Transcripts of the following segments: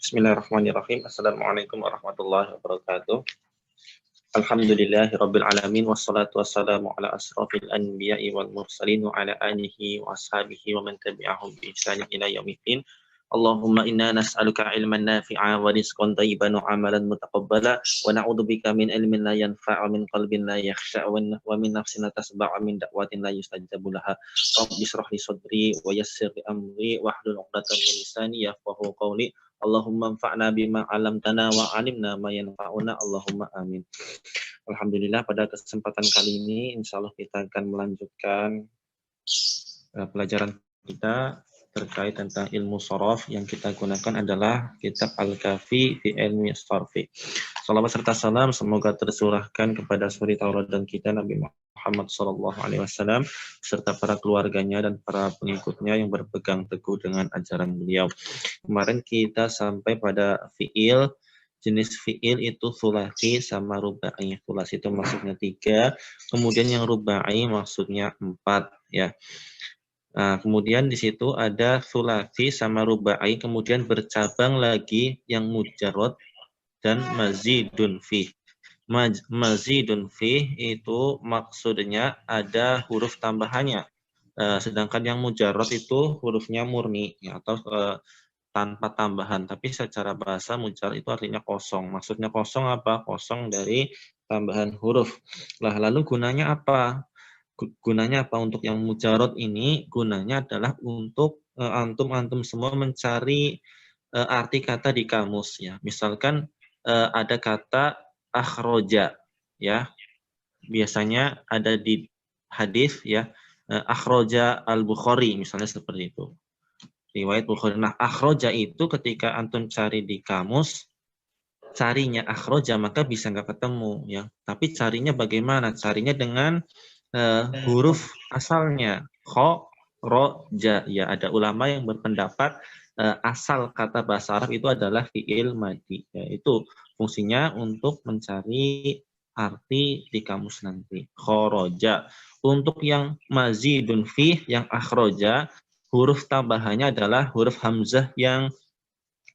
Bismillahirrahmanirrahim. Assalamualaikum warahmatullahi wabarakatuh. Alhamdulillahirabbil alamin wassalatu wassalamu ala asrofil anbiya'i wal mursalin wa ala alihi wa ashabihi wa man tabi'ahum bi ihsanin ila yaumiddin. Allahumma inna nas'aluka ilman nafi'a wa rizqan thayyiban wa amalan mutaqabbala wa na'udzubika min ilmin la yanfa'u min qalbin la yakhsha' wa min nafsin la tasba'u min da'watin la yustajabu laha. Rabbi shrah li sadri wa yassir li amri wahlul 'uqdatam min lisani yafqahu qawli. Allahumma anfa'na bima 'allamtana wa 'alimna ma yanfa'una. Allahumma amin. Alhamdulillah, pada kesempatan kali ini insya Allah kita akan melanjutkan pelajaran kita terkait tentang ilmu shorof. Yang kita gunakan adalah kitab Al-Kafi fi ilmi shorfi. Salawat serta salam semoga tercurahkan kepada suri tauladan kita Nabi Muhammad SAW serta para keluarganya dan para pengikutnya yang berpegang teguh dengan ajaran beliau. Kemarin kita sampai pada fi'il. Jenis fi'il itu sulasi sama rubai. Sulasi itu maksudnya 3, kemudian yang rubai maksudnya 4 ya. Nah, kemudian di situ ada sulasi sama rubai, kemudian bercabang lagi yang mujarrad dan mazidun fi. Mazidun fi itu maksudnya ada huruf tambahannya. Sedangkan yang mujarrad itu hurufnya murni ya, atau tanpa tambahan, tapi secara bahasa mujarrad itu artinya kosong. Maksudnya kosong apa? Kosong dari tambahan huruf. Lah, lalu gunanya apa? Gunanya apa untuk yang mujarrad ini? Gunanya adalah untuk antum-antum semua mencari arti kata di kamus ya. Misalkan ada kata akhroja ya. Biasanya ada di hadis ya, akhroja al-Bukhari misalnya seperti itu. Riwayat Bukhari. Nah, akhroja itu ketika antum cari di kamus, carinya akhroja maka bisa nggak ketemu ya. Tapi carinya bagaimana? Carinya dengan huruf asalnya. Kho, ro, ja. Ya, ada ulama yang berpendapat asal kata bahasa Arab itu adalah fi'il madi. Ya, itu fungsinya untuk mencari arti di kamus nanti. Khoroja. Untuk yang mazidun fi, yang akhroja, huruf tambahannya adalah huruf hamzah yang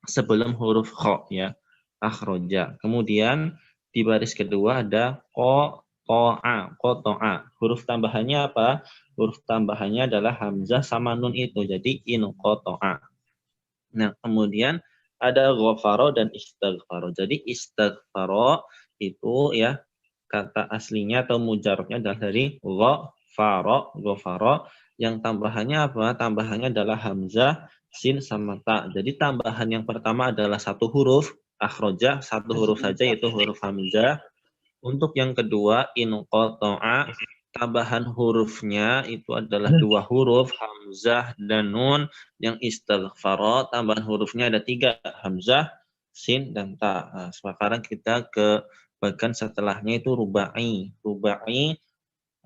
sebelum huruf kho ya, akhroja. Kemudian di baris kedua ada qoto'a. Huruf tambahannya apa? Huruf tambahannya adalah hamzah sama nun itu, jadi in qoto'a. Nah, kemudian ada ghafaro dan istighfaro. Jadi istighfaro itu ya kata aslinya atau mujarabnya adalah dari ghafaro. Yang tambahannya apa? Tambahannya adalah hamzah, sin, sama ta. Jadi tambahan yang pertama adalah satu huruf, akhroja, satu huruf saja yaitu huruf hamzah. Untuk yang kedua, inqoto'a, tambahan hurufnya itu adalah 2 huruf, hamzah dan nun. Yang istighfaro, tambahan hurufnya ada 3, hamzah, sin, dan ta. Nah, sekarang kita ke bagian setelahnya itu rubai. Rubai,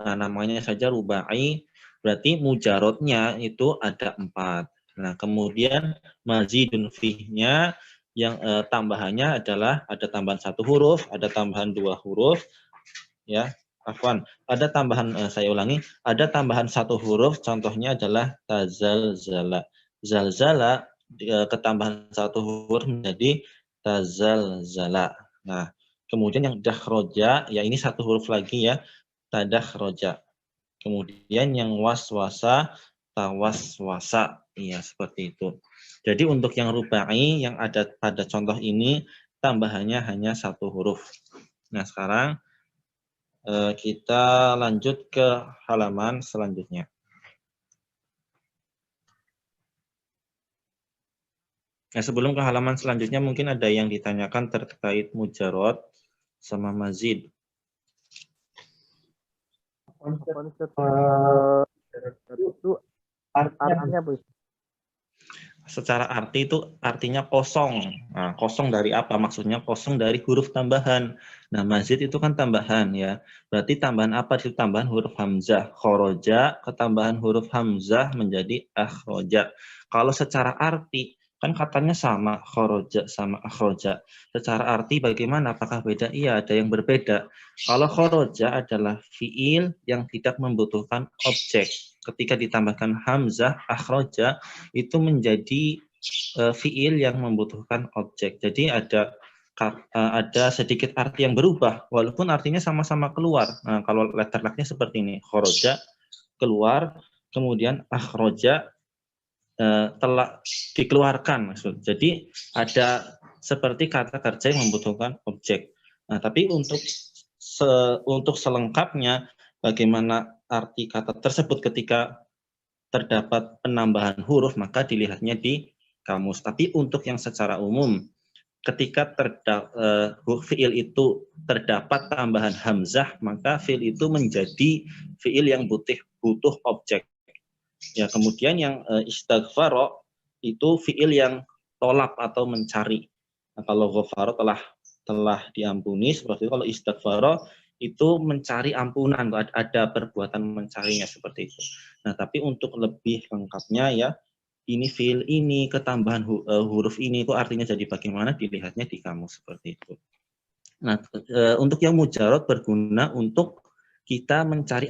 namanya saja rubai, berarti mujarotnya itu ada 4. Nah, kemudian mazidun fihnya yang tambahannya adalah ada tambahan 1 huruf, ada tambahan 2 huruf, ya. Afwan, ada tambahan, saya ulangi, ada tambahan 1 huruf, contohnya adalah tazalzala. Zalzala, ketambahan 1 huruf menjadi tazalzala. Nah, kemudian yang dakhroja, ya ini 1 huruf lagi ya, tadakhroja. Kemudian yang waswasa, tawaswasa. Iya, seperti itu. Jadi untuk yang rubai yang ada pada contoh ini, tambahannya hanya 1 huruf. Nah, sekarang kita lanjut ke halaman selanjutnya. Nah, sebelum ke halaman selanjutnya, mungkin ada yang ditanyakan terkait mujarrad sama mazid. Itu artinya apa? Secara arti itu artinya kosong. Nah, kosong dari apa? Maksudnya kosong dari huruf tambahan. Nah, mazid itu kan tambahan ya. Berarti tambahan apa? Itu tambahan huruf hamzah. Khoroja, ketambahan huruf hamzah menjadi akhroja. Kalau secara arti, kan katanya sama, khoroja sama akhroja. Secara arti bagaimana? Apakah beda? Iya, ada yang berbeda. Kalau khoroja adalah fiil yang tidak membutuhkan objek. Ketika ditambahkan hamzah, akhroja, itu menjadi fiil yang membutuhkan objek. Jadi ada sedikit arti yang berubah, walaupun artinya sama-sama keluar. Nah, kalau letter lucknya seperti ini, khoroja keluar, kemudian akhroja telah dikeluarkan. Jadi ada seperti kata kerja yang membutuhkan objek. Nah, tapi untuk selengkapnya bagaimana arti kata tersebut ketika terdapat penambahan huruf, maka dilihatnya di kamus. Tapi untuk yang secara umum, ketika fiil itu terdapat tambahan hamzah, maka fiil itu menjadi fiil yang butuh objek. Ya, kemudian yang istighfaro itu fiil yang tolak atau mencari. Nah, kalau ghafaro telah diampuni, seperti itu. Kalau istighfaro itu mencari ampunan, ada perbuatan mencarinya seperti itu. Nah, tapi untuk lebih lengkapnya ya, ini fiil ini ketambahan huruf ini itu artinya jadi bagaimana, dilihatnya di kamus seperti itu. Nah, untuk yang mujarad berguna untuk kita mencari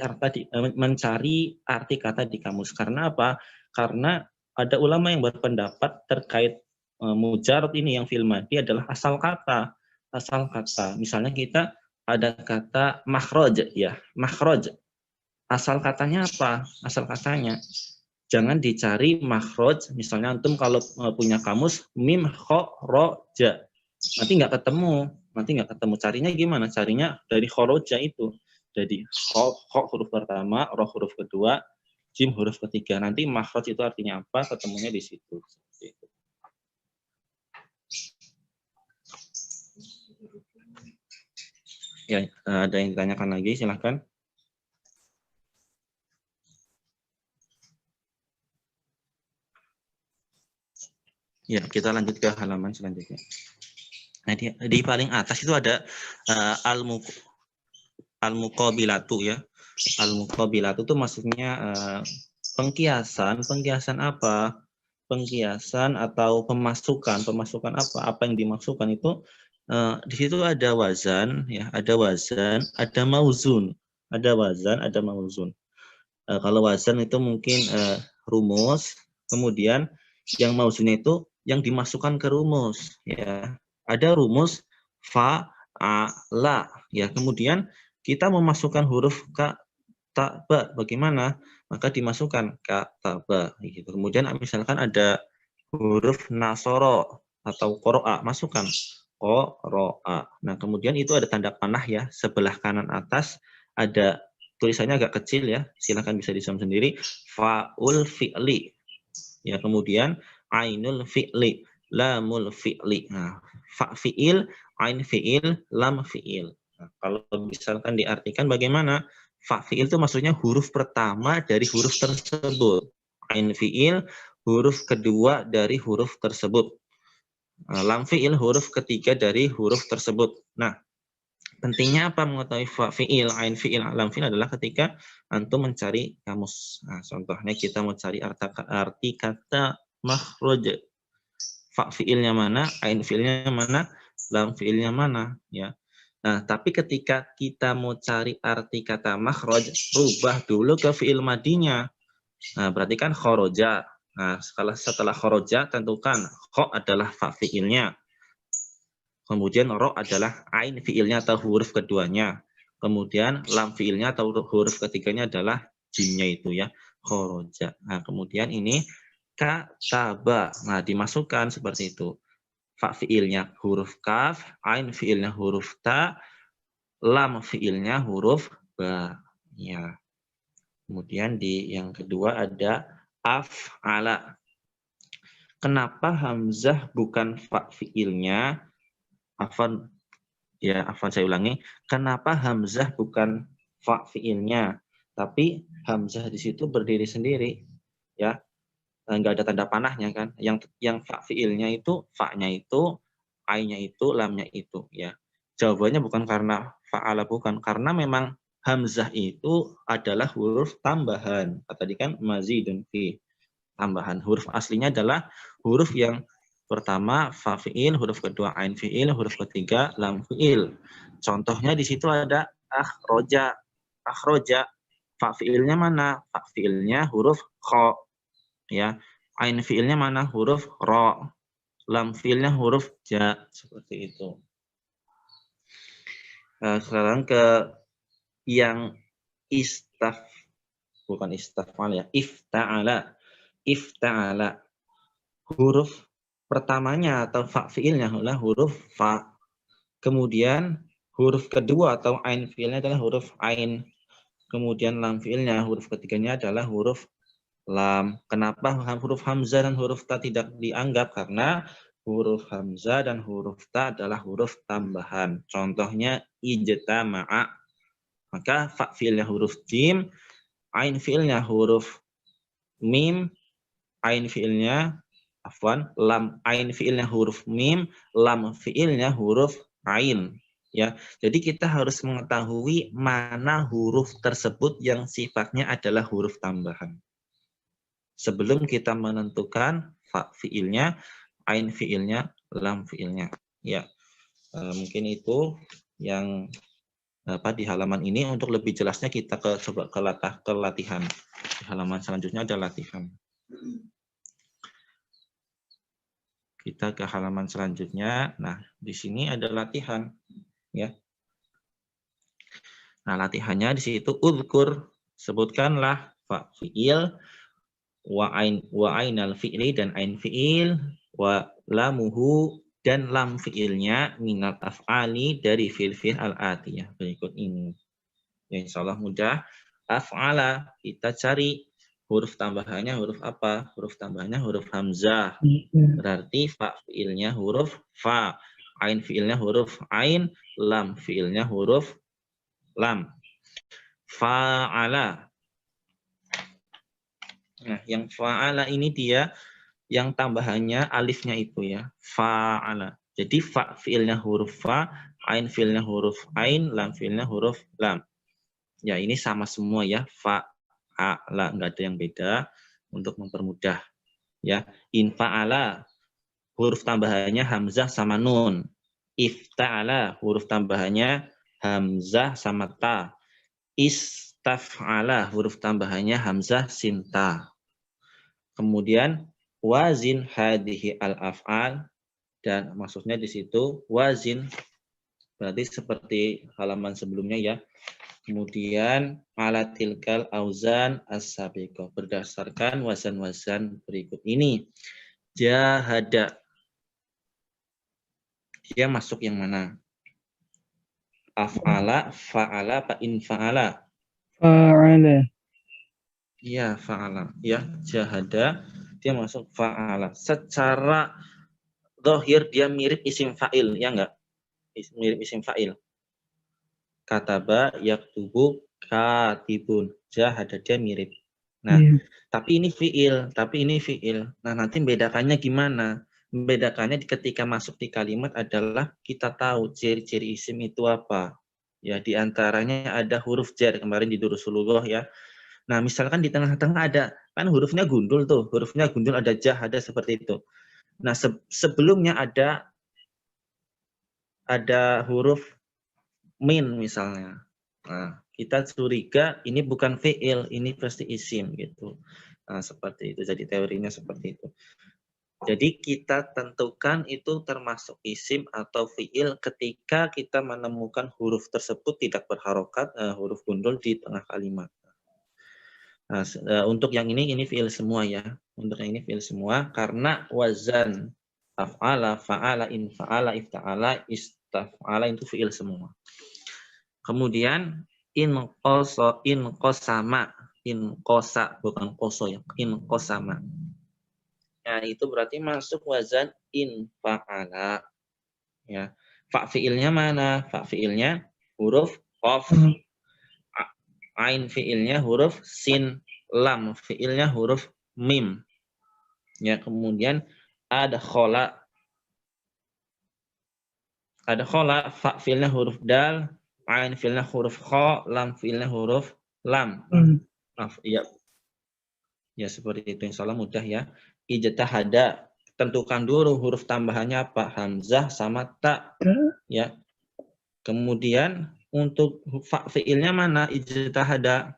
arti kata di kamus. Karena apa? Karena ada ulama yang berpendapat terkait mujarad ini yang fi'il madhi adalah asal kata. Asal kata. Misalnya kita ada kata makhraj ya, makhraj. Asal katanya apa? Asal katanya jangan dicari makhraj. Misalnya antum kalau punya kamus mim kho ro ja. Nanti nggak ketemu. Carinya gimana? Carinya dari khoroja itu. Jadi kho huruf pertama, roh huruf kedua, jim huruf ketiga. Nanti makhraj itu artinya apa? Ketemunya di situ. Ya, ada yang ditanyakan lagi? Silahkan. Ya, kita lanjut ke halaman selanjutnya. Nah, di paling atas itu ada al-muqabilatu ya. Al-muqabilatu itu maksudnya pengkiasan apa? Pengkiasan atau pemasukan apa? Apa yang dimasukkan itu di situ ada wazan ya, ada wazan, ada mauzun. Ada wazan, ada mauzun. Kalau wazan itu mungkin rumus, kemudian yang mauzunnya itu yang dimasukkan ke rumus ya. Ada rumus fa a la ya, kemudian kita memasukkan huruf ka ta ba, bagaimana? Maka dimasukkan ka ta ba gitu. Kemudian misalkan ada huruf nasoro atau qoro'a, masukkan qoro'a. Nah, kemudian itu ada tanda panah ya, sebelah kanan atas ada tulisannya agak kecil ya, silahkan bisa disam sendiri, faul fi'li ya, kemudian ainul fi'li, lamul fi'li. Nah, fa fi'il, ain fi'il, lam fi'il. Nah, kalau misalkan diartikan bagaimana? Fa fi'il itu maksudnya huruf pertama dari huruf tersebut. Ain fi'il, huruf kedua dari huruf tersebut. Lam fi'il, huruf ketiga dari huruf tersebut. Nah, pentingnya apa mengetahui fa fi'il, ain fi'il, lam fi'il adalah ketika antum mencari kamus. Nah, contohnya kita mau cari arti kata makhraj. Fa fi'ilnya mana, ain fi'ilnya mana, lam fi'ilnya mana ya. Nah, tapi ketika kita mau cari arti kata makhraj, rubah dulu ke fi'il madinya. Nah, berarti kan khoroja. Nah, setelah khoroja tentukan kho adalah fa fi'ilnya. Kemudian ro adalah ain fiilnya atau huruf keduanya. Kemudian lam fiilnya atau huruf ketiganya adalah jimnya itu ya, khoroja. Nah, kemudian ini kataba. Nah, dimasukkan seperti itu. Fa fiilnya huruf kaf, ain fiilnya huruf ta, lam fiilnya huruf ba. Ya. Kemudian di yang kedua ada af'ala. Kenapa hamzah bukan fa fiilnya? Afan saya ulangi. Kenapa hamzah bukan fa fiilnya? Tapi hamzah di situ berdiri sendiri, ya. Enggak ada tanda panahnya kan. Yang fa fiilnya itu fa-nya itu, ai-nya itu, lamnya itu, ya. Jawabannya bukan karena fa'ala, bukan, karena memang hamzah itu adalah huruf tambahan. Tadi kan mazidun fi, tambahan. Huruf aslinya adalah huruf yang pertama fa fiil, huruf kedua ain fiil, huruf ketiga lam fiil. Contohnya di situ ada akhroja. Akhroja, fa fiilnya mana? Fa fiilnya huruf kho, ya. Ain fiilnya mana? Huruf ro. Lam fiilnya huruf ja. Seperti itu. Nah, sekarang ke yang bukan istafal ya. Ifta'ala. Ifta'ala. Huruf pertamanya atau fa fiilnya adalah huruf fa. Kemudian huruf kedua atau ain fiilnya adalah huruf ain. Kemudian lam fiilnya huruf ketiganya adalah huruf lam. Kenapa huruf hamzah dan huruf ta tidak dianggap? Karena huruf hamzah dan huruf ta adalah huruf tambahan. Contohnya ijtama'a. Maka fa fiilnya huruf jim, ain fiilnya huruf mim, ain fiilnya lam ain fiilnya huruf mim, lam fiilnya huruf ain. Ya, jadi kita harus mengetahui mana huruf tersebut yang sifatnya adalah huruf tambahan. Sebelum kita menentukan fa fiilnya, ain fiilnya, lam fiilnya. Ya, mungkin itu yang di halaman ini. Untuk lebih jelasnya kita coba ke latihan. Di halaman selanjutnya ada latihan. Kita ke halaman selanjutnya. Nah, di sini ada latihan, ya. Nah, latihannya di situ udkur, sebutkanlah fa fiil wa ainal fi'li dan ain fi'il wa lamuhu dan lam fi'ilnya minal af'ali dari fi'il al-atiyah berikut ini. Ya, insyaallah mudah. Af'ala kita cari huruf tambahannya huruf apa? Huruf tambahannya huruf hamzah. Berarti fa fiilnya huruf fa, ain fiilnya huruf ain, lam fiilnya huruf lam. Fa'ala. Nah, yang fa'ala ini dia yang tambahannya alifnya itu ya. Fa'ala. Jadi fa fiilnya huruf fa, ain fiilnya huruf ain, lam fiilnya huruf lam. Ya, ini sama semua ya. Fa'ala, enggak ada yang beda untuk mempermudah. Ya, in fa'ala huruf tambahannya hamzah sama nun. Ifta'ala huruf tambahannya hamzah sama ta. Istaf'ala huruf tambahannya hamzah sin ta. Kemudian wazin hadhihi al-af'al, dan maksudnya di situ wazin berarti seperti halaman sebelumnya ya. Kemudian ala tilkal auzan as-sabiqah, berdasarkan wazan-wazan berikut ini. Jahada, dia masuk yang mana? Af'ala, fa'ala, apa infa'ala? Fa'ala. Iya, fa'ala. Ya, jahada, dia masuk fa'ala. Secara zahir dia mirip isim fa'il, ya enggak? Mirip isim fa'il. Kataba, yaktubu, katibun. Jahada, dia mirip. Nah, tapi ini fi'il. Nah, nanti membedakannya gimana? Membedakannya ketika masuk di kalimat adalah kita tahu ciri-ciri isim itu apa. Ya, di antaranya ada huruf jar kemarin di Durusulullah ya. Nah, misalkan di tengah-tengah ada kan hurufnya gundul tuh, hurufnya gundul ada jah, ada seperti itu. Nah, sebelumnya ada huruf min misalnya. Nah, kita curiga ini bukan fi'il, ini pasti isim gitu. Nah, seperti itu. Jadi teorinya seperti itu. Jadi kita tentukan itu termasuk isim atau fi'il ketika kita menemukan huruf tersebut tidak berharokat, huruf gundul di tengah kalimat. Nah, untuk yang ini fi'il semua ya. Untuk yang ini fi'il semua karena wazan af'ala, fa'ala, infa'ala, ifta'ala, istaf'ala itu fi'il semua. Kemudian in kosa bukan koso ya, in kosama. Nah, itu berarti masuk wazan in fa'ala. Ya. Fa fiilnya mana? Fa fiilnya huruf qaf. Ain fiilnya huruf sin, lam fiilnya huruf mim. Ya, kemudian ada khola. Ada khola, fa fiilnya huruf dal, ain fiilnya huruf kha, lam fiilnya huruf lam. Maaf, ya. Ya, seperti itu. Insyaallah mudah ya. Ijtahada, tentukan dulu huruf tambahannya apa? Hamzah sama ta. Ya. Kemudian untuk fa fiilnya mana? Ijtahada.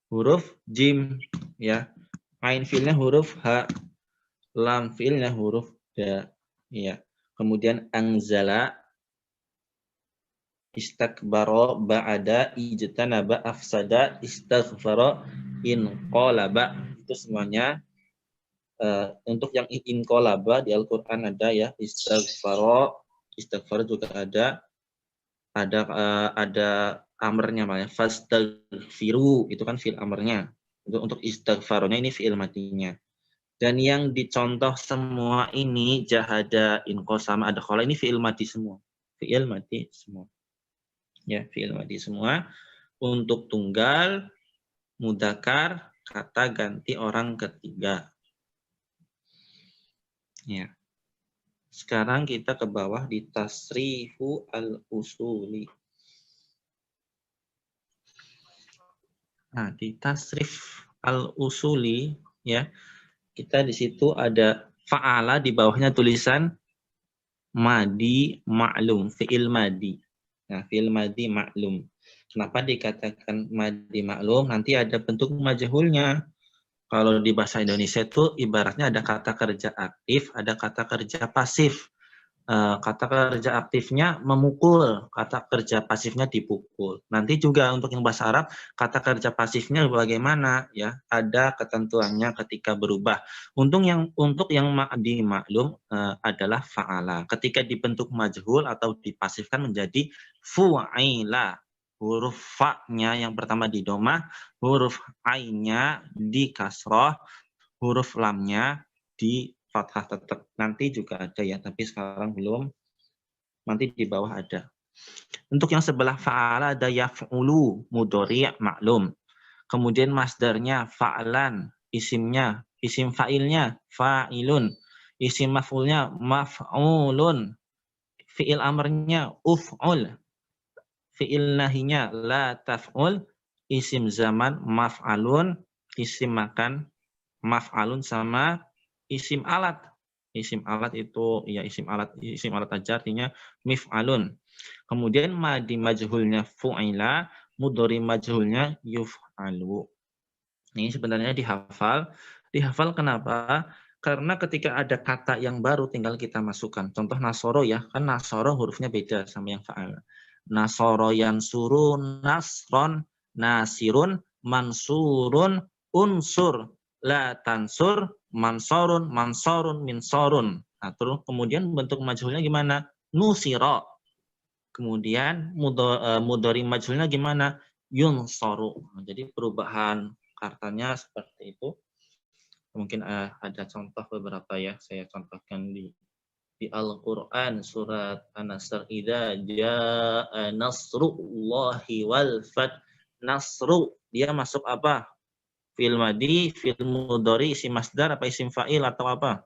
Huruf jim ya. Ain fi'ilnya huruf H, lam fi'ilnya huruf Da. Ya. Kemudian anzala, istakbara, ba'ada, ijtanaba, afsada, istaghfara, inqalaba. Itu semuanya untuk yang inqalaba di Al-Qur'an ada ya, istighfar juga ada amarnya namanya fastaghfiru, itu kan fi'il amarnya. Untuk istighfarnya ini fi'il matinya. Dan yang dicontoh semua ini jahada, inqasama, ada khala, ini fi'il mati semua. Fi'il mati semua. Ya, fi'il mati semua. Untuk tunggal, mudzakkar, kata ganti orang ketiga. Ya. Sekarang kita ke bawah di tasrifu al-usuli. Nah, di tasrif al-usuli ya, kita di situ ada fa'ala, di bawahnya tulisan madi ma'lum, fi'il madi. Nah, fi'il madi ma'lum. Kenapa dikatakan madi ma'lum? Nanti ada bentuk majhulnya. Kalau di bahasa Indonesia itu ibaratnya ada kata kerja aktif, ada kata kerja pasif. Kata kerja aktifnya memukul, kata kerja pasifnya dipukul. Nanti juga untuk yang bahasa Arab, kata kerja pasifnya bagaimana ya? Ada ketentuannya ketika berubah. Untuk yang ma'di maklum adalah fa'ala. Ketika dibentuk majhul atau dipasifkan menjadi fu'aila. Huruf fa-nya yang pertama di domah, huruf ai-nya di kasroh, huruf lamnya di fathah tetap. Nanti juga ada ya, tapi sekarang belum. Nanti di bawah ada. Untuk yang sebelah fa'ala ada yaf'ulu, mudhari' maklum. Kemudian masdarnya fa'lan, isimnya, isim fa'ilnya fa'ilun, isim maf'ulnya maf'ulun, fi'il amrnya uf'ul, fi'il nahinya la taf'ul, isim zaman maf'alun, isim makan maf'alun, sama isim alat. Isim alat itu ya isim alat aja artinya mif'alun. Kemudian madi majhulnya fu'ila, mudhari majhulnya yuf'alu. Ini sebenarnya dihafal. Dihafal kenapa? Karena ketika ada kata yang baru tinggal kita masukkan. Contoh nasoro ya, kan nasoro hurufnya beda sama yang fa'al. Nasoro yansuru, nasron, nasirun, mansurun, unsur, la tansur, mansorun, mansorun, minsorun. Nah, terus kemudian bentuk majhulnya gimana? Nusiro. Kemudian mudhari majhulnya gimana? Yunsoru. Nah, jadi perubahan katanya seperti itu. Mungkin ada contoh beberapa ya, saya contohkan di Al-Qur'an surat An-Nasr, idza jaa nasrullahi wal fath. Nasru dia masuk apa? Fi'il madi, fi'il mudhari, isim masdar apa isim fa'il atau apa?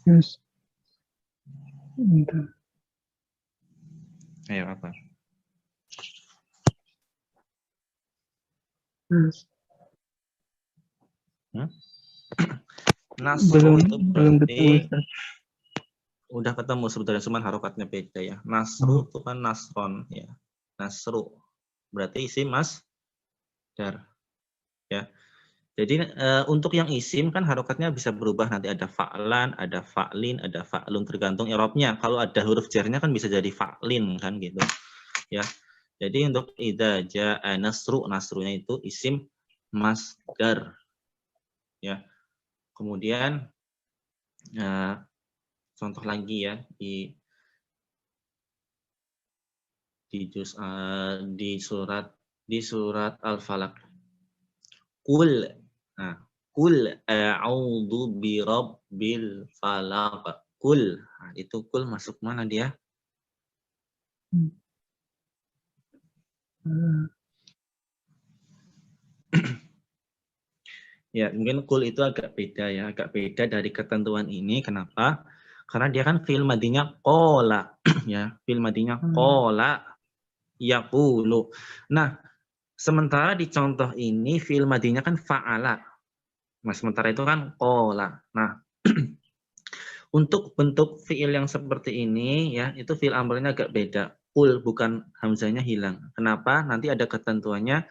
Yes. Bentar. Ayo apa? Yes. Nasru itu belum berarti ketemu, Ustaz. udah ketemu sebetulnya, cuman harokatnya beda ya. Nasru itu kan nasron ya. Nasru berarti isim masdar ya. Jadi untuk yang isim kan harokatnya bisa berubah, nanti ada fa'lan, ada fa'lin, ada fa'lun, tergantung i'rabnya. Kalau ada huruf jarnya kan bisa jadi fa'lin kan gitu. Ya. Jadi untuk idza jaa nasru, nasrunya itu isim masdar. Ya. Kemudian contoh lagi ya di surat Al-Falaq. Kul, nah, kul a'udzu birabbil falaq. Kul, nah, itu kul masuk mana dia? Ya, mungkin kul itu agak beda ya, agak beda dari ketentuan ini. Kenapa? Karena dia kan fi'il madinya qala, ya, fi'il madinya qala yaqulu. Nah, sementara di contoh ini fi'il madinya kan fa'ala. Nah, sementara itu kan qala. Nah, untuk bentuk fi'il yang seperti ini ya, itu fi'il amrnya agak beda. ul, bukan hamzahnya hilang. Kenapa? Nanti ada ketentuannya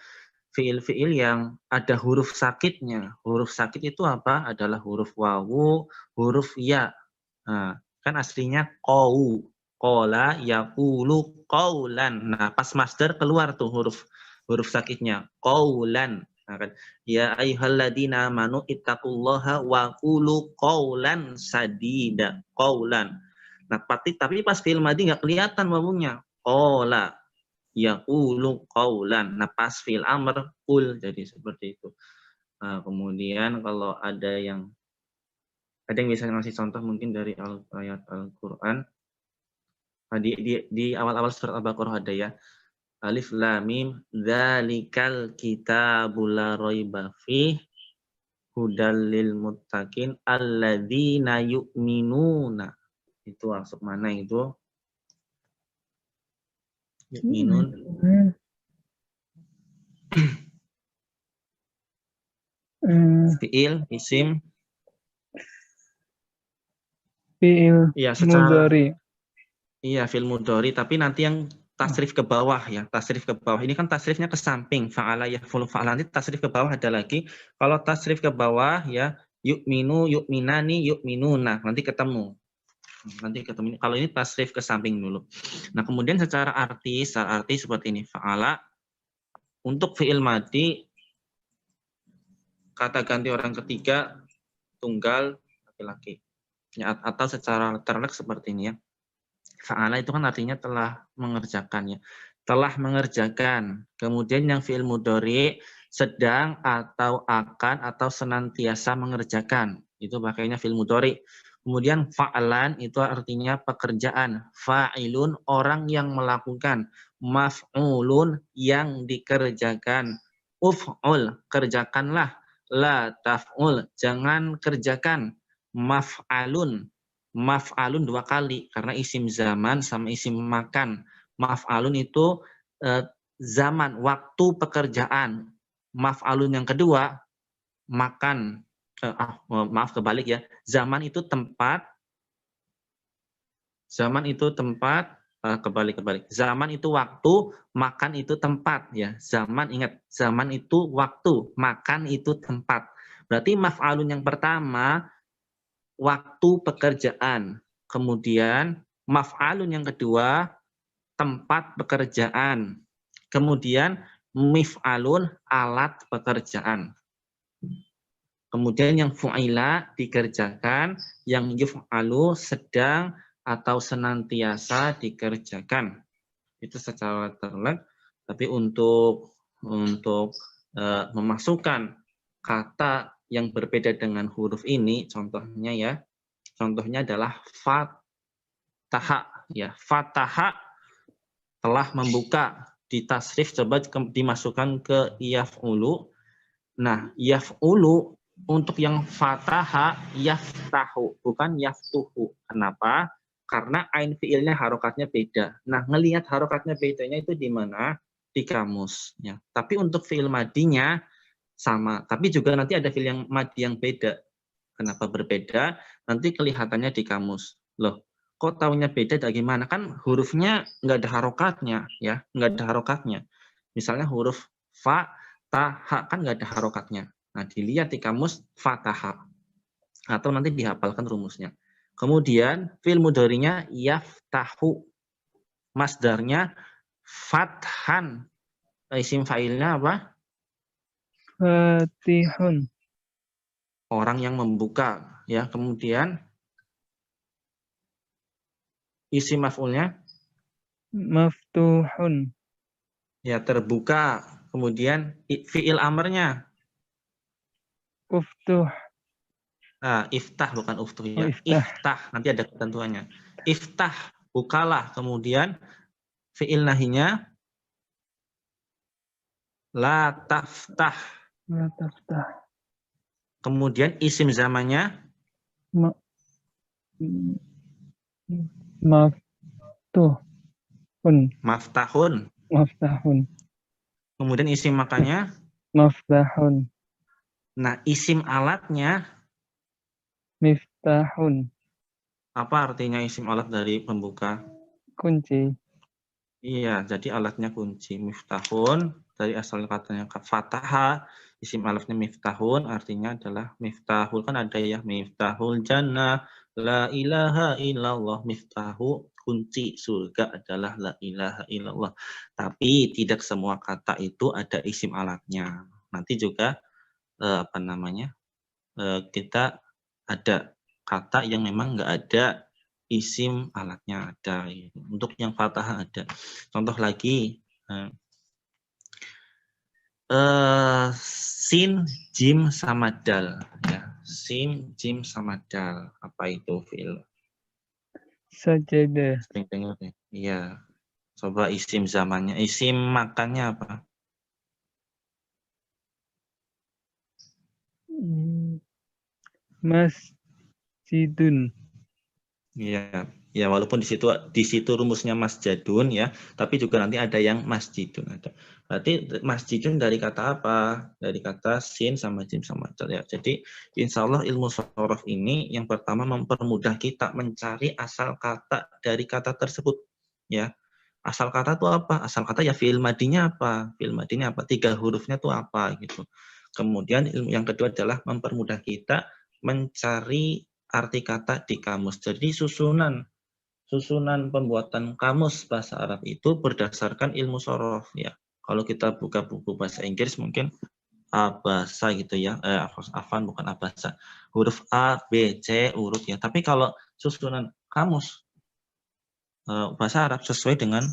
fiil-fiil yang ada huruf sakitnya. Huruf sakit itu apa? Adalah huruf wawu, huruf ya. Nah, kan aslinya qau, qala, yaqulu, qaulan. Nah, pas masdar keluar tuh huruf huruf sakitnya, qaulan. Nah, kan, ya ayyuhalladzina amanu ittaqullaha wa qulu qaulan sadida, qaulan. Nah, tapi pas fiil madi nggak kelihatan wawunya. Qala, yaqulu qaulan. Nah, pas fiil amr qul, jadi seperti itu. Nah, kemudian kalau ada yang bisa ngasih contoh mungkin dari ayat Al-Qur'an. Nah, di awal-awal surat Al-Baqarah ada ya. Alif lam mim dzalikal kitabul la raiba fih hudal lil muttaqin alladzina yu'minuna. Itu masuk mana itu? Yu'minun. Fiil, isim. Fiil Iya, secara mudhari. iya fiil mudhari, tapi nanti yang tasrif ke bawah ya, tasrif ke bawah. Ini kan tasrifnya ke samping, fa'ala yaf'ulu fa'ala, nanti tasrif ke bawah ada lagi. Kalau tasrif ke bawah ya, yu'minu, yu'minani, yu'minuna, nanti ketemu. Nanti ketemu. Kalau ini tasrif ke samping dulu. Nah, kemudian secara arti seperti ini, fa'ala untuk fiil madi kata ganti orang ketiga tunggal laki-laki. Ya, atau secara terlek seperti ini ya. Fa'ala itu kan artinya telah mengerjakan ya. Telah mengerjakan. Kemudian yang fi'il mudhari sedang atau akan atau senantiasa mengerjakan. Itu pakainya fi'il mudhari. Kemudian fa'lan itu artinya pekerjaan. Fa'ilun orang yang melakukan. Maf'ulun yang dikerjakan. Uf'ul kerjakanlah. La taf'ul jangan kerjakan. Maf'alun maf'alun 2 kali karena isim zaman sama isim makan. Maf'alun itu zaman, waktu pekerjaan. Maf'alun yang kedua makan. Maaf kebalik ya. Zaman itu tempat. Zaman itu tempat. Kebalik. Zaman itu waktu, makan itu tempat ya. Zaman, ingat, zaman itu waktu, makan itu tempat. Berarti maf'alun yang pertama waktu pekerjaan. Kemudian maf'alun yang kedua tempat pekerjaan. Kemudian mif'alun alat pekerjaan. Kemudian yang fu'ila dikerjakan, yang yuf'alu sedang atau senantiasa dikerjakan. Itu secara terlek. Tapi untuk memasukkan kata yang berbeda dengan huruf ini, contohnya ya, contohnya adalah fataha ya, fataha telah membuka. Di tasrif coba dimasukkan ke yaf'ulu. Nah, yaf'ulu untuk yang fataha yaftahu, bukan yaftuhu. Kenapa? Karena ain fiilnya harokatnya beda. Nah, ngelihat harokatnya bedanya itu di mana? Di kamus ya. Tapi untuk fiil madinya sama, tapi juga nanti ada fiil yang madi yang beda. Kenapa berbeda? Nanti kelihatannya di kamus. Loh, kok taunya beda dari gimana? Kan hurufnya nggak ada harokatnya, ya, nggak ada harokatnya. Misalnya huruf fa, ta, ha, kan nggak ada harokatnya. Nah, dilihat di kamus fataha. Atau nanti dihafalkan rumusnya. Kemudian, fi'il mudhari'nya yaftahu. Masdarnya fathan. Isim fa'ilnya apa? Fatihun. Orang yang membuka. Ya, kemudian isim maf'ulnya Maftuhun. ya terbuka. Kemudian fi'il amarnya Uftuh. iftah bukan uftuh Oh, ya. iftah. Iftah nanti ada ketentuannya. Iftah bukalah. Kemudian fi'il nahinya la taftah. La taftah. Kemudian isim zamannya Ma Maftuhun. maftahun. Maftahun. Kemudian isim makanya. Maftahun. Nah, isim alatnya Miftahun. apa artinya isim alat dari pembuka? Kunci. Iya, jadi alatnya kunci. Miftahun dari asal katanya fataha, isim alafnya miftahun artinya adalah miftahul, kan ada ya, miftahul jannah, la ilaha illallah, miftahu kunci surga adalah la ilaha illallah. Tapi tidak semua kata itu ada isim alatnya. Nanti juga apa namanya? Kita ada kata yang memang nggak ada isim alatnya, ada gitu. Untuk yang fathah ada. Contoh lagi, sin, jim sama dal ya. Sin, jim sama dal. Apa itu fi'il? Sajadah. Sering dengar ya. Iya. Coba isim zamannya. Isim makannya apa? Masjidun. Iya, ya walaupun di situ rumusnya masjidun ya, tapi juga nanti ada yang masjidun ada. Berarti masjidun dari kata apa? Dari kata sin sama jim sama dal ya. Jadi insya Allah ilmu sorof ini yang pertama mempermudah kita mencari asal kata dari kata tersebut ya. Asal kata itu apa? Asal kata ya fi'il madinya apa? Fi'il madinya apa? 3 hurufnya itu apa gitu. Kemudian ilmu yang kedua adalah mempermudah kita mencari arti kata di kamus. Jadi susunan pembuatan kamus bahasa Arab itu berdasarkan ilmu sorof ya. Kalau kita buka buku bahasa Inggris mungkin abasa gitu ya, afan bukan abasa. Huruf A, B, C urut ya. Tapi kalau susunan kamus bahasa Arab sesuai dengan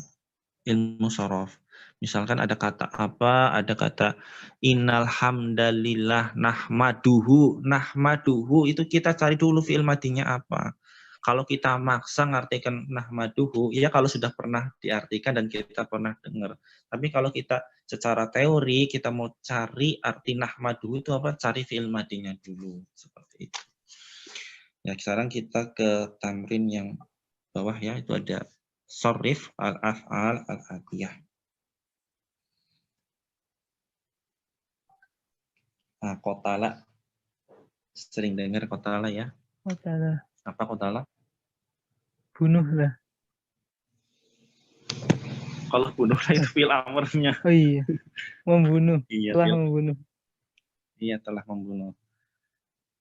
ilmu sorof. Misalkan ada kata apa, ada kata innal hamdalillah nahmaduhu. Nahmaduhu itu kita cari dulu fi'il madinya apa. Kalau kita maksa ngartikan nahmaduhu, ya kalau sudah pernah diartikan dan kita pernah dengar. Tapi kalau kita secara teori, kita mau cari arti nahmaduhu itu apa, cari fi'il madinya dulu. Seperti itu. Ya, sekarang kita ke tamrin yang bawah ya, itu ada sorif al-af'al al-atiyah. Nah, kotala, sering dengar kotala ya. Kotala. Apa kotala? Bunuhlah. Kalau bunuhlah itu fil amarnya. Oh iya. Membunuh. Iya, Telah membunuh. iya telah membunuh.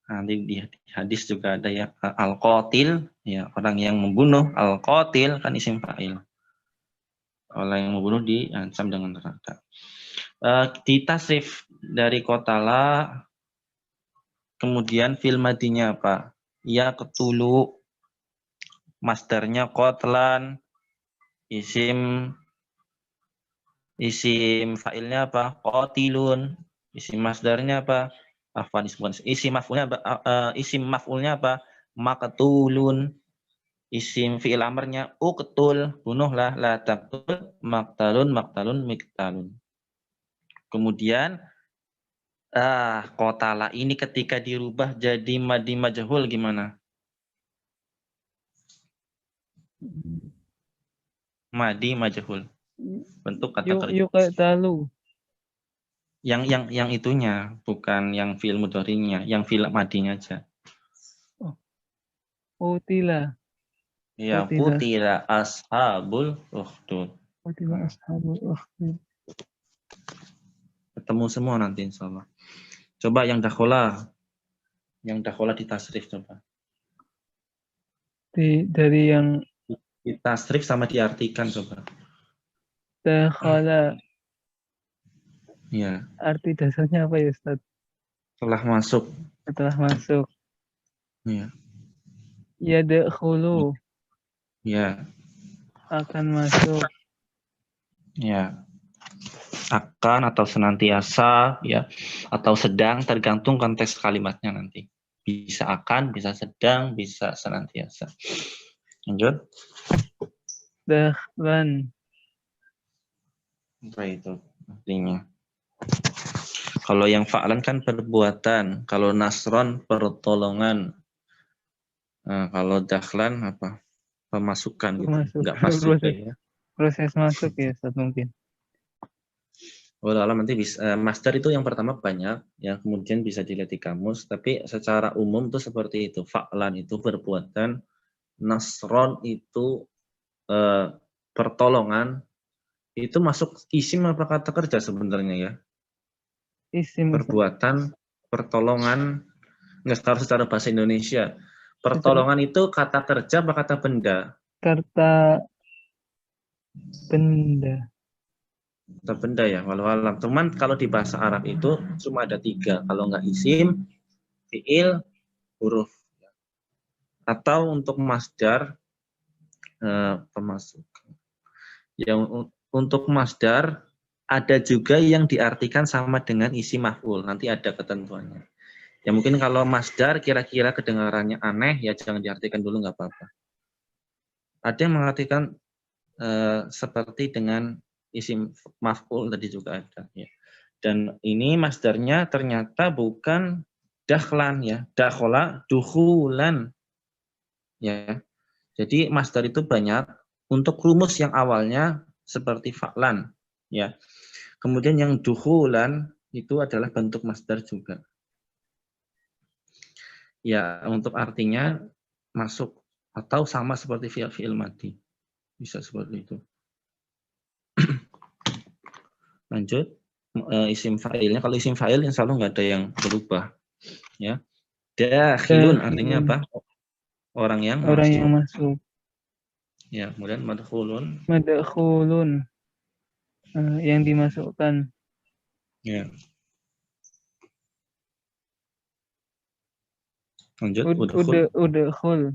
Nanti di hadis juga ada ya al-qatil, ya orang yang membunuh, al-qatil kan isim fa'il. Orang yang membunuh diancam dengan neraka. Di tasrif dari kotala, kemudian fil madinya apa? Ya ketulu, masdarnya qatlan, isim fa'ilnya apa? Qatilun. Isim masdarnya apa? Afwan, isim maf'ulnya apa? Isim maf'ulnya apa? Maqtulun. Isim fi'il amarnya uqtul, bunuhlah, la taqtul, maqtalun, miqtalun. Kemudian qatala ini ketika dirubah jadi madi majhul gimana? Madi majhul. Bentuk kata kerja. Yuk kayak talu. Yang itunya, bukan yang fi'il mudhari'nya, yang fi'il madinya aja. Utila. Ya, kutila ashabul ukhdud. Utila ashabul ukhdud. Ketemu semua nanti insya Allah. Coba yang dakhola. Yang dakhola di tasrif coba. Dari yang Di tasrif sama diartikan coba. dakhala. Ya. Arti dasarnya apa ya Ustaz? Setelah masuk. Setelah masuk. Ya. Yadkhulu. Ya. Akan masuk. Ya. Akan atau senantiasa ya, atau sedang, tergantung konteks kalimatnya nanti. Bisa akan, bisa sedang, bisa senantiasa. Lanjut. Dakhlan. Apa itu artinya? Kalau yang fa'lan kan perbuatan, kalau nasron pertolongan. Nah, kalau dakhlan apa? Pemasukan gitu. Masuk. Enggak pas juga ya. Proses masuk ya Ustaz mungkin. Walau nanti bisa master itu yang pertama banyak, yang kemudian bisa dilihat di kamus, tapi secara umum tuh seperti itu. Fa'lan itu perbuatan, nasron itu pertolongan, Itu masuk isim apa kata kerja sebenarnya ya? Isim, Ustaz. Perbuatan, pertolongan, nggak harus secara bahasa Indonesia. Secara Pertolongan itu kata kerja apa kata benda? kata benda. Kata benda ya, walau alam. Cuman kalau di bahasa Arab itu cuma ada 3. Kalau nggak isim, fiil, huruf. Atau untuk masdar, pemasuk. Yang untuk masdar ada juga yang diartikan sama dengan isi maf'ul. Nanti ada ketentuannya. Ya mungkin kalau masdar kira-kira kedengarannya aneh, ya jangan diartikan dulu, nggak apa-apa. Ada yang mengartikan seperti dengan isim maf'ul tadi juga ada. Ya. Dan ini masdarnya ternyata bukan dakhlan ya, dakhola, duhulan. Ya. Jadi masdar itu banyak untuk rumus yang awalnya seperti fa'lan. Ya. Kemudian yang duhulan itu adalah bentuk masdar juga. Ya, untuk artinya masuk atau sama seperti fi'il madi. Bisa seperti itu. Lanjut, isim fa'ilnya. Kalau isim fa'il insya Allah nggak ada yang berubah. Ya. Dakhilun artinya Dakhilun. apa? Orang yang Orang yang masuk. masuk. Ya, kemudian madkhulun. Madkhulun. Yang dimasukkan. Ya. Lanjut, udkhul. Udkhul. Ya,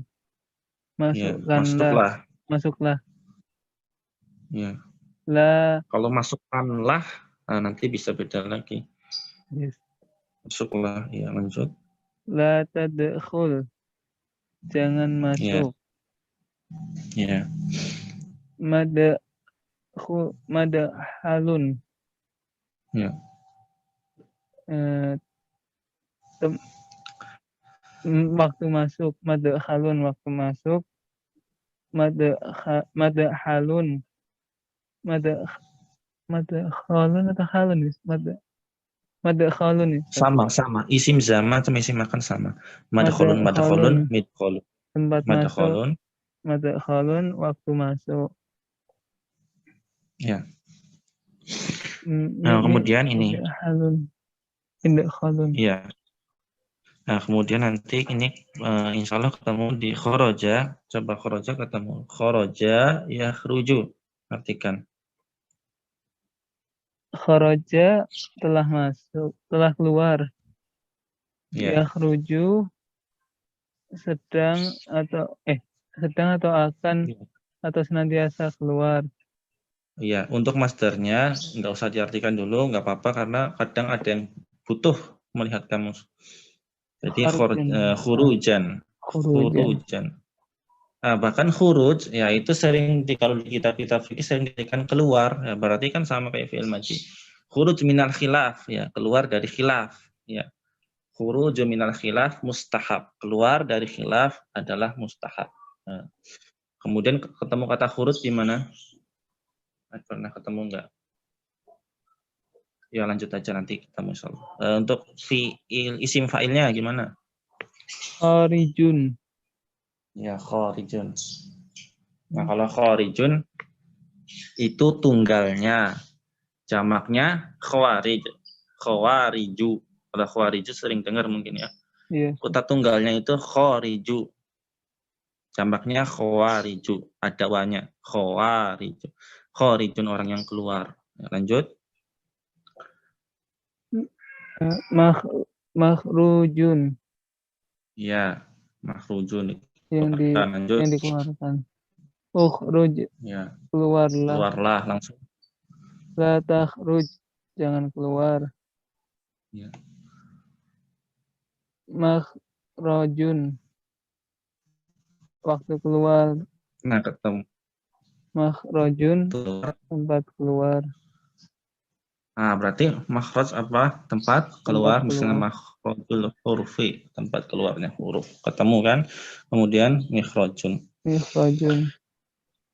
Masukkanlah. masuklah. Masuklah. Ya. La. Kalau masukkanlah, nanti bisa beda lagi. Yes. Masuklah, ya lanjut. La tadkhul. Jangan Ya. masuk. Ya. Madhalun. Ya. Waktu masuk. Madhalun waktu masuk. Madhalun. Madhalun atau halun? Madhalun. Sama. Isim zaman sama isim makan sama. Madkhulun, Madhalun. midkhulun. Tempat masuk. Madkhulun. Madhalun waktu masuk. Ya. Nah, kemudian ini. Midkhalun. Ya. Nah, kemudian nanti ini insya Allah ketemu di khoroja. Coba khoroja ketemu. Khoroja yakhruju. Artikan. Kharaja telah masuk, telah keluar. Ya. Yakhruju sedang atau akan atau senantiasa keluar. Iya, untuk masdarnya nggak usah diartikan dulu, nggak apa-apa karena kadang ada yang butuh melihat kamus. Jadi khurujan. Nah, bahkan khuruj ya itu sering kalau di kitab-kitab fikih sering dikatakan keluar, ya berarti kan sama kayak fi'il madhi. Khuruj minal khilaf ya, keluar dari khilaf ya. Khuruj minal khilaf mustahab, keluar dari khilaf adalah mustahab. Nah, kemudian ketemu kata khuruj di mana? Pernah ketemu enggak? Ya lanjut aja nanti ketemu insyaallah. Untuk fi'il isim fa'ilnya gimana? Kharijun. Ya kharijun. Nah, kalau kharijun itu tunggalnya, jamaknya khawarij. Khawariju. Kalau khawariju sering dengar mungkin ya. Iya. Kota tunggalnya itu khariju. Jamaknya khawariju. Ada wanya. Khawariju. Kharijun orang yang keluar. Ya, lanjut. Makhrujun. Ya, makhrujun. Yang dikeluarkan. Ukhruj. Ya. Keluarlah. Keluarlah langsung. La takhruj. Jangan keluar. Ya. Makhrajun. Waktu keluar. Nah, ketemu. Makhrajun. Tempat keluar. Nah, berarti makhraj apa? Tempat keluar. Misalnya makhrajul hurfi, tempat keluarnya huruf. Ketemu kan? Kemudian mikhrajun. Mikhrajun.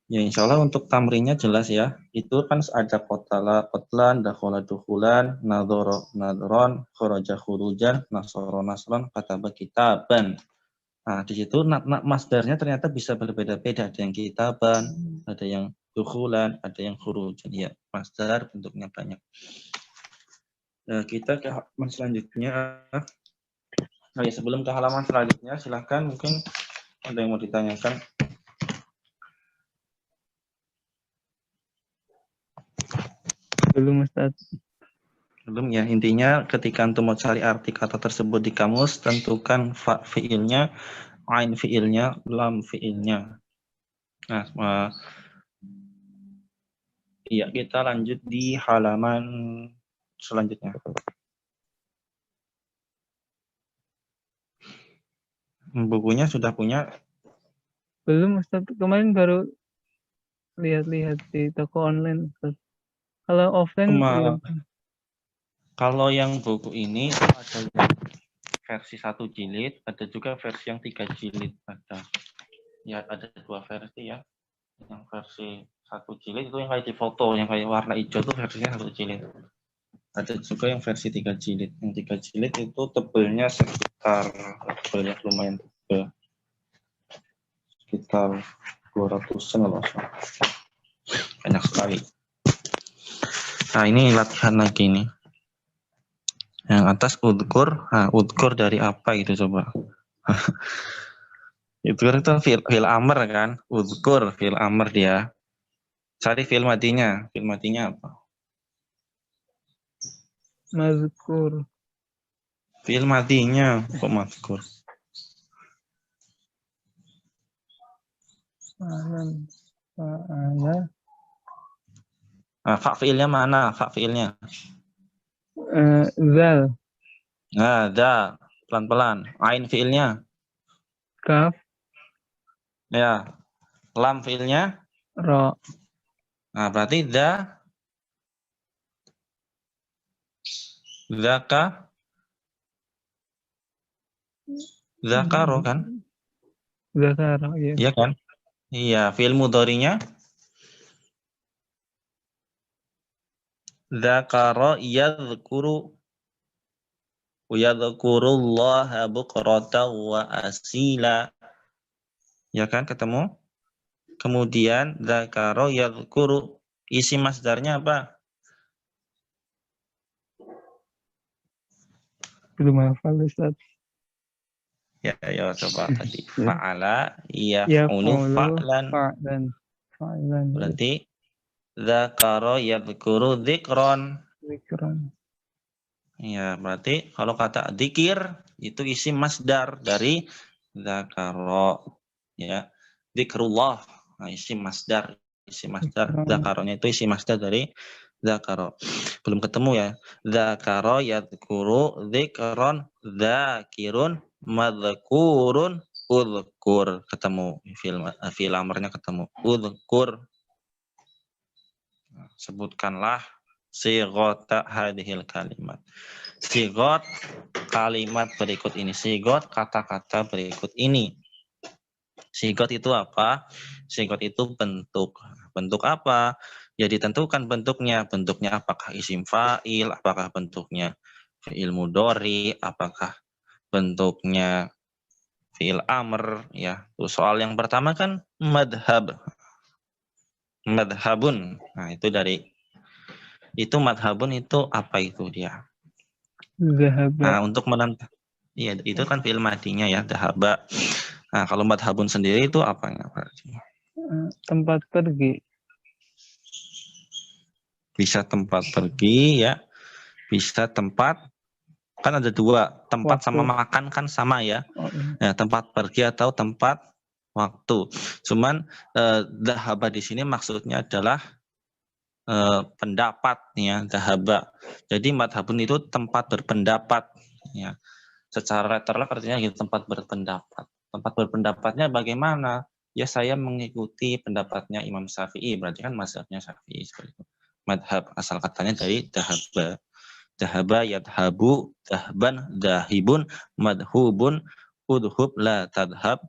Ya, insya Allah untuk tamrinnya jelas ya. Itu kan ada qatala qatlan, dakhala dukhulan, nadhara nadhron, kharaja khurujan, nasara nasran, kataba kitaban. Nah, di situ masdarnya ternyata bisa berbeda-beda. Ada yang kitaban, ada yang dukhulan, ada yang khurujan. Ya, masdar bentuknya banyak. Nah, kita ke halaman selanjutnya. Nah, ya, sebelum ke halaman selanjutnya, silahkan mungkin ada yang mau ditanyakan. Belum Ustaz. Belum ya, intinya ketika antum mau cari arti kata tersebut di kamus, tentukan fa fiilnya, ain fiilnya, lam fiilnya. Nah, iya, kita lanjut di halaman selanjutnya. Bukunya sudah punya? Belum Ustaz. Kemarin baru lihat-lihat di toko online Ustaz. Kalau offline belum. Kalau yang buku ini ada yang versi 1 jilid, ada juga versi yang 3 jilid. Ya, ada 2 versi ya. Yang versi 1 jilid itu yang kayak di foto, yang kayak warna hijau itu versinya 1 jilid. Ada juga yang versi 3 jilid. Yang 3 jilid itu tebelnya tebelnya lumayan tebel. Sekitar 200-an kalau banyak sekali. Nah, ini latihan lagi nih. Yang atas udkur. Nah, udkur dari apa itu coba? Udkur itu fi'il amr kan? Udkur fi'il amr dia. Cari fi'il madinya. Fi'il madinya apa? Mazkur. Fi'il madinya kok mazkur? Fa'ala. Nah, fa fi'ilnya mana? Fa fi'ilnya. Zal. Nah, da. Pelan-pelan. Ain fi'ilnya. Kaf. Ya. Lam fi'ilnya. Ra. Nah, berarti da. Zaka. Zakaro kan? Zakara, ya. Iya kan? Iya. Fi'il mudhari'nya. Zakaro yadhkuru. Yadhkurullaha bukratan wa asila. Ya kan, ketemu? Kemudian zakaro yadhkuru, isi masdarnya apa? Belum hafal Ustaz. Ya, coba tadi. Fa'ala Ya yaf'ulu fa'lu fa'lan. fa'lan. Berarti zakaro yadhkuru dzikron. Zikran. Ya, berarti kalau kata dzikir itu isi masdar dari zakaro. Ya. Dzikrullah. Nah, isi masdar. Zakaronya itu isi masdar dari zakaro. Belum ketemu ya. Zakaro yadhkuru dzikron dzakirun madzkurun udhkur. Ketemu fi'il amrnya ketemu. Udhkur. Sebutkanlah sighata hadhil kalimat. Sigot kalimat berikut ini. Sigot kata-kata berikut ini. Sigot itu apa? Sigot itu bentuk. Bentuk apa? Ya ditentukan bentuknya. Bentuknya apakah isim fa'il, apakah bentuknya fi'il mudhari, apakah bentuknya fi'il amr, ya. Terus soal yang pertama kan madhab. Madhabun. Nah, itu madhabun itu apa itu dia? Zahaba. Nah, untuk menentukan, iya itu kan fi'il madinya ya, dhahaba. Nah, kalau madhabun sendiri itu apanya berarti? Tempat pergi. Bisa tempat pergi ya, bisa tempat, kan ada dua, tempat Waktu. sama makan kan sama ya. Oh, iya. Ya, tempat pergi atau tempat waktu. Cuman dhahaba di sini maksudnya adalah pendapat ya, dhahaba. Jadi madhabun itu tempat berpendapat ya. Secara letterlock artinya gitu, tempat berpendapat. Tempat berpendapatnya bagaimana? Ya saya mengikuti pendapatnya Imam Syafi'i, berarti kan mazhabnya Syafi'i seperti itu. Madhab asal katanya dari dhahaba. Dhahaba yadhabu, dahban, dahibun, madhubun, udhub la tadhab,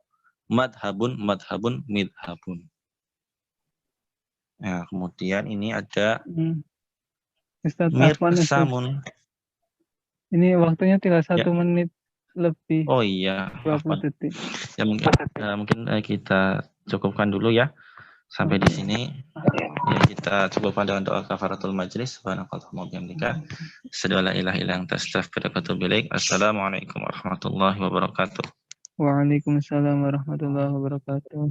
madhabun, madhabun, midhabun. Nah, kemudian ini ada Ustaz, mirsamun. Ini waktunya tinggal 1 Ya. menit lebih. Oh iya, 20 detik. Ya mungkin kita cukupkan dulu ya. Sampai di sini ya, kita coba pada doa kafaratul majlis. Subhanakallahumma wa bihamdika, asyhadu an la ilaha illa anta, astaghfiruka wa atubu ilaik. Assalamualaikum warahmatullahi wabarakatuh. Waalaikumsalam warahmatullahi wabarakatuh.